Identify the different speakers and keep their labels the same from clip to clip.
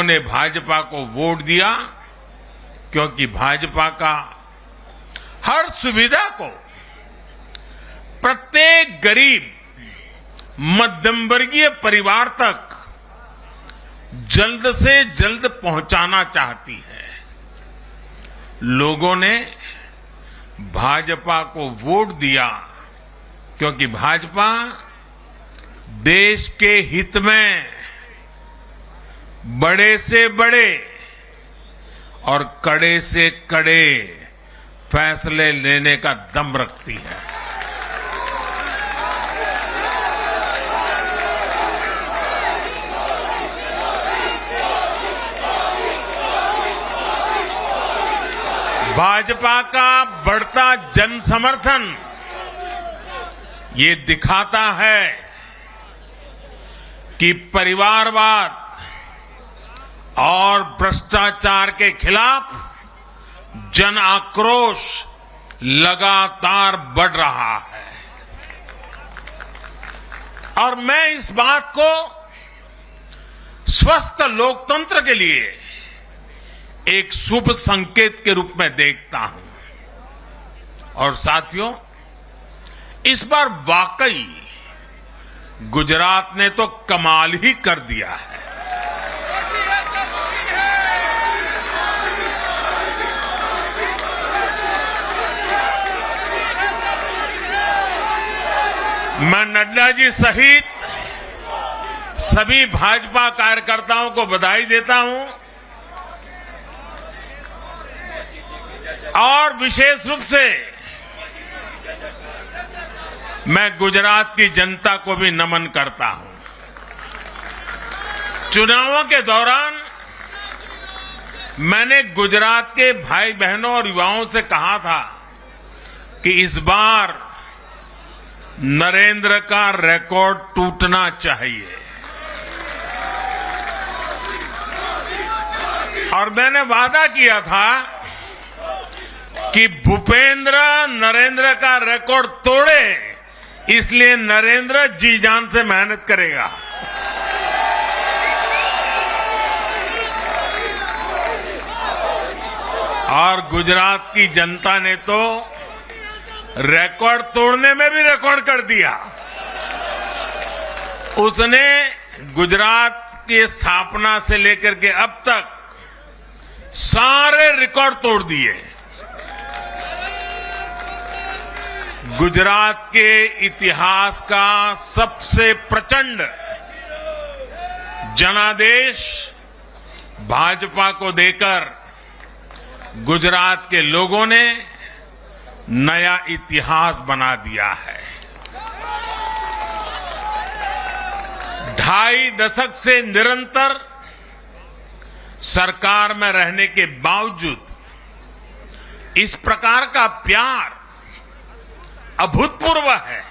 Speaker 1: ने भाजपा को वोट दिया क्योंकि भाजपा का हर सुविधा को प्रत्येक गरीब मध्यम वर्गीय परिवार तक जल्द से जल्द पहुंचाना चाहती है। लोगों ने भाजपा को वोट दिया क्योंकि भाजपा देश के हित में बड़े से बड़े और कड़े से कड़े फैसले लेने का दम रखती है। भाजपा का बढ़ता जन समर्थन ये दिखाता है कि परिवारवाद और भ्रष्टाचार के खिलाफ जन आक्रोश लगातार बढ़ रहा है। और मैं इस बात को स्वस्थ लोकतंत्र के लिए एक शुभ संकेत के रूप में देखता हूं। और साथियों, इस बार वाकई गुजरात ने तो कमाल ही कर दिया है। मैं नड्डा जी सहित सभी भाजपा कार्यकर्ताओं को बधाई देता हूं और विशेष रूप से मैं गुजरात की जनता को भी नमन करता हूं। चुनावों के दौरान मैंने गुजरात के भाई बहनों और युवाओं से कहा था कि इस बार नरेंद्र का रिकॉर्ड टूटना चाहिए। और मैंने वादा किया था कि भूपेंद्र नरेंद्र का रिकॉर्ड तोड़े, इसलिए नरेंद्र जी जान से मेहनत करेगा। और गुजरात की जनता ने तो रिकॉर्ड तोड़ने में भी रिकॉर्ड कर दिया। उसने गुजरात की स्थापना से लेकर के अब तक सारे रिकॉर्ड तोड़ दिए। गुजरात के इतिहास का सबसे प्रचंड जनादेश भाजपा को देकर गुजरात के लोगों ने नया इतिहास बना दिया है। 2.5 दशक से निरंतर सरकार में रहने के बावजूद इस प्रकार का प्यार अभूतपूर्व है,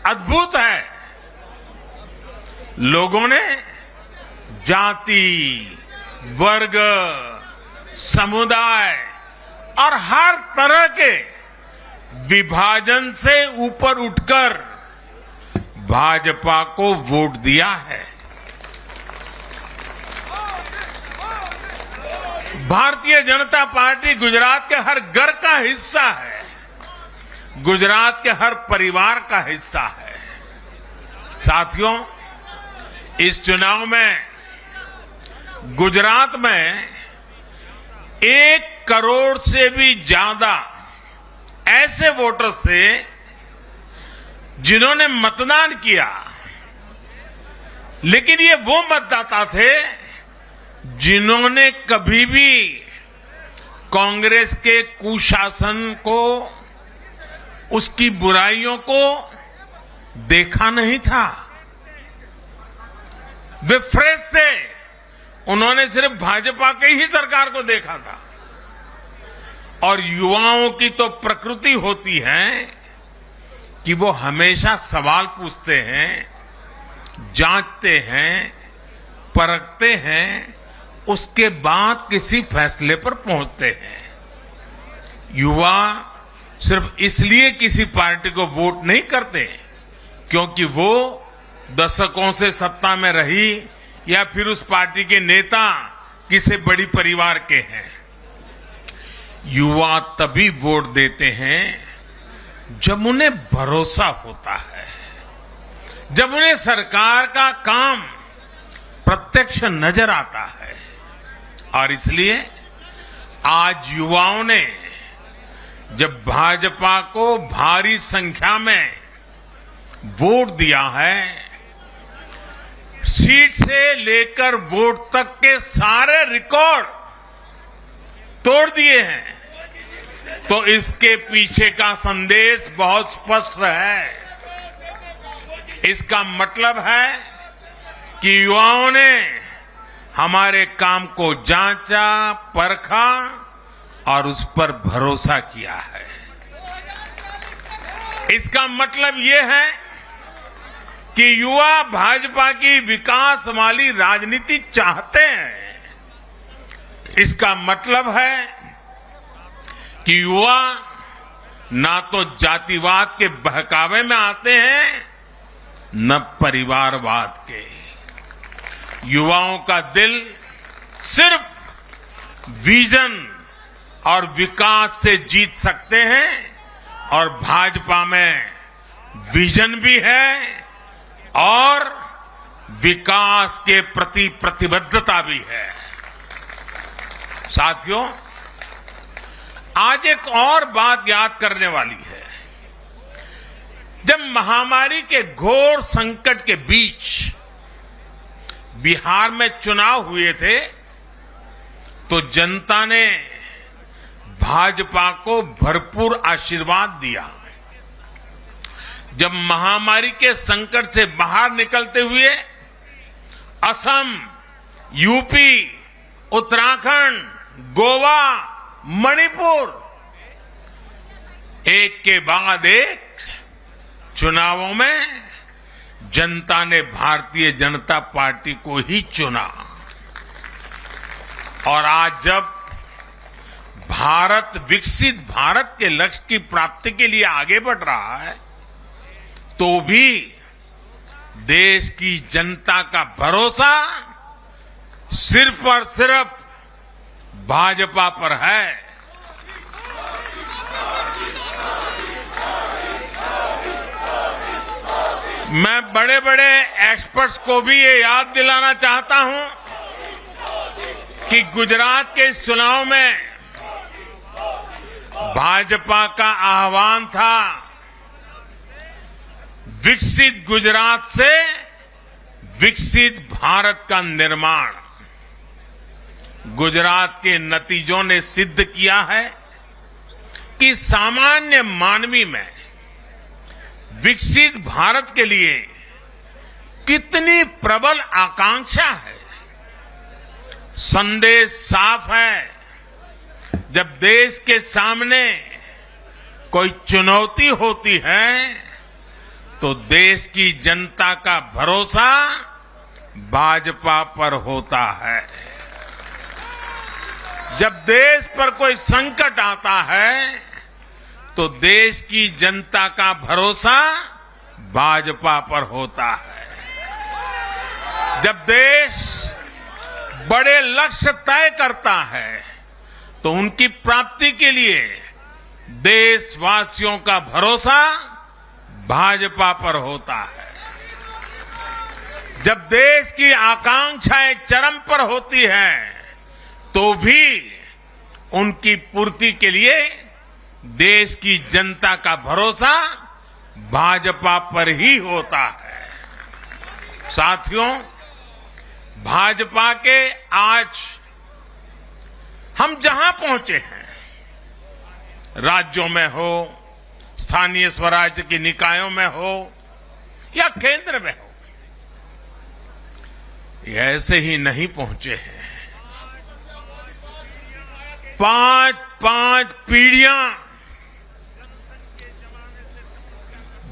Speaker 1: अद्भुत है। लोगों ने जाति, वर्ग, समुदाय और हर तरह के विभाजन से ऊपर उठकर भाजपा को वोट दिया है। भारतीय जनता पार्टी गुजरात के हर घर का हिस्सा है, गुजरात के हर परिवार का हिस्सा है। साथियों, इस चुनाव में गुजरात में 1 करोड़ से भी ज्यादा ऐसे वोटर्स थे जिन्होंने मतदान किया, लेकिन ये वो मतदाता थे जिन्होंने कभी भी कांग्रेस के कुशासन को, उसकी बुराइयों को देखा नहीं था। वे फ्रेश थे, उन्होंने सिर्फ भाजपा की ही सरकार को देखा था। और युवाओं की तो प्रकृति होती है कि वो हमेशा सवाल पूछते हैं, जांचते हैं, परखते हैं, उसके बाद किसी फैसले पर पहुंचते हैं। युवा सिर्फ इसलिए किसी पार्टी को वोट नहीं करते क्योंकि वो दशकों से सत्ता में रही या फिर उस पार्टी के नेता किसी बड़ी परिवार के हैं। युवा तभी वोट देते हैं जब उन्हें भरोसा होता है, जब उन्हें सरकार का काम प्रत्यक्ष नजर आता है। और इसलिए आज युवाओं ने जब भाजपा को भारी संख्या में वोट दिया है, सीट से लेकर वोट तक के सारे रिकॉर्ड तोड़ दिए हैं, तो इसके पीछे का संदेश बहुत स्पष्ट है। इसका मतलब है कि युवाओं ने हमारे काम को जांचा, परखा और उस पर भरोसा किया है। इसका मतलब यह है कि युवा भाजपा की विकास वाली राजनीति चाहते हैं। इसका मतलब है कि युवा ना तो जातिवाद के बहकावे में आते हैं, न परिवारवाद के। युवाओं का दिल सिर्फ विजन और विकास से जीत सकते हैं, और भाजपा में विजन भी है और विकास के प्रति प्रतिबद्धता भी है। साथियों, आज एक और बात याद करने वाली है। जब महामारी के घोर संकट के बीच बिहार में चुनाव हुए थे, तो जनता ने भाजपा को भरपूर आशीर्वाद दिया। जब महामारी के संकट से बाहर निकलते हुए असम, यूपी, उत्तराखंड, गोवा, मणिपुर एक के बाद एक चुनावों में जनता ने भारतीय जनता पार्टी को ही चुना। और आज जब भारत विकसित भारत के लक्ष्य की प्राप्ति के लिए आगे बढ़ रहा है, तो भी देश की जनता का भरोसा सिर्फ और सिर्फ भाजपा पर है। मैं बड़े बड़े एक्सपर्ट्स को भी ये याद दिलाना चाहता हूं कि गुजरात के इस चुनाव में भाजपा का आह्वान था, विकसित गुजरात से विकसित भारत का निर्माण। गुजरात के नतीजों ने सिद्ध किया है कि सामान्य मानवी में विकसित भारत के लिए कितनी प्रबल आकांक्षा है। संदेश साफ है, जब देश के सामने कोई चुनौती होती है, तो देश की जनता का भरोसा भाजपा पर होता है। जब देश पर कोई संकट आता है, तो देश की जनता का भरोसा भाजपा पर होता है। जब देश बड़े लक्ष्य तय करता है, तो उनकी प्राप्ति के लिए देशवासियों का भरोसा भाजपा पर होता है। जब देश की आकांक्षाएं चरम पर होती हैं, तो भी उनकी पूर्ति के लिए देश की जनता का भरोसा भाजपा पर ही होता है। साथियों, भाजपा के आज हम जहां पहुंचे हैं, राज्यों में हो, स्थानीय स्वराज्य की निकायों में हो या केंद्र में हो, ये ऐसे ही नहीं पहुंचे हैं। 5 पीढ़ियां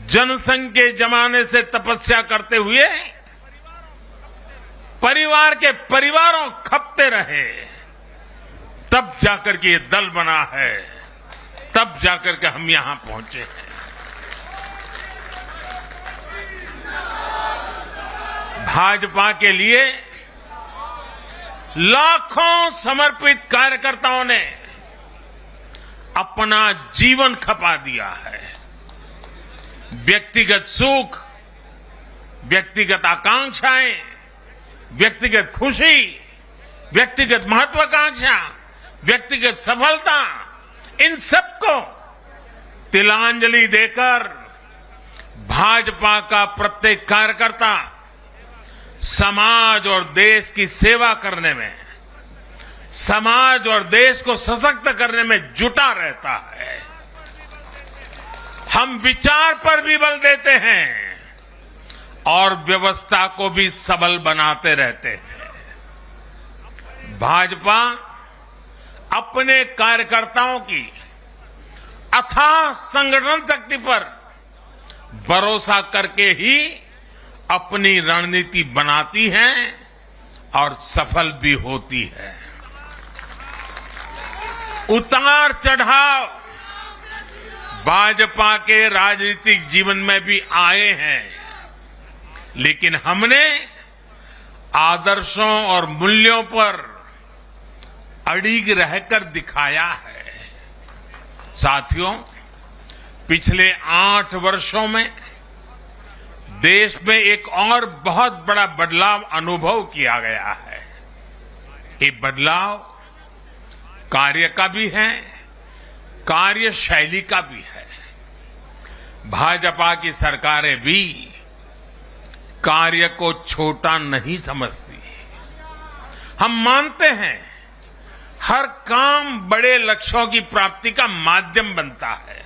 Speaker 1: जनसंघ के जमाने से तपस्या करते हुए परिवार के परिवारों खपते रहे, तब जाकर के ये दल बना है, तब जाकर के हम यहां पहुंचे हैं। भाजपा के लिए लाखों समर्पित कार्यकर्ताओं ने अपना जीवन खपा दिया है। व्यक्तिगत सुख, व्यक्तिगत आकांक्षाएं, व्यक्तिगत खुशी, व्यक्तिगत महत्वाकांक्षा, व्यक्तिगत सफलता, इन सबको तिलांजलि देकर भाजपा का प्रत्येक कार्यकर्ता समाज और देश की सेवा करने में, समाज और देश को सशक्त करने में जुटा रहता है। हम विचार पर भी बल देते हैं और व्यवस्था को भी सबल बनाते रहते हैं। भाजपा अपने कार्यकर्ताओं की अथाह संगठन शक्ति पर भरोसा करके ही अपनी रणनीति बनाती है और सफल भी होती है। उतार चढ़ाव भाजपा के राजनीतिक जीवन में भी आए हैं, लेकिन हमने आदर्शों और मूल्यों पर अड़िग रहकर दिखाया है। साथियों, पिछले 8 वर्षों में देश में एक और बहुत बड़ा बदलाव अनुभव किया गया है। ये बदलाव कार्य का भी है, कार्यशैली का भी है। भाजपा की सरकारें भी कार्य को छोटा नहीं समझती। हम मानते हैं हर काम बड़े लक्ष्यों की प्राप्ति का माध्यम बनता है।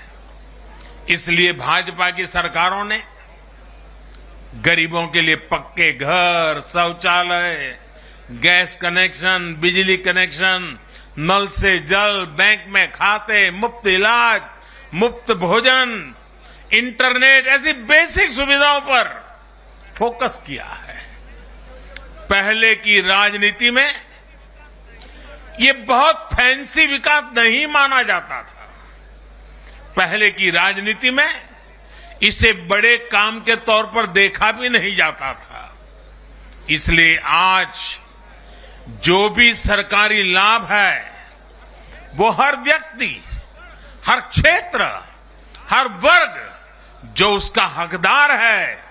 Speaker 1: इसलिए भाजपा की सरकारों ने गरीबों के लिए पक्के घर, शौचालय, गैस कनेक्शन, बिजली कनेक्शन, नल से जल, बैंक में खाते, मुफ्त इलाज, मुफ्त भोजन, इंटरनेट, ऐसी बेसिक सुविधाओं पर फोकस किया है। पहले की राजनीति में ये बहुत फैंसी विकास नहीं माना जाता था। पहले की राजनीति में इसे बड़े काम के तौर पर देखा भी नहीं जाता था। इसलिए आज जो भी सरकारी लाभ है वो हर व्यक्ति, हर क्षेत्र, हर वर्ग जो उसका हकदार है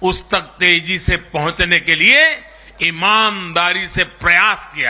Speaker 1: उस तक तेजी से पहुंचने के लिए ईमानदारी से प्रयास किया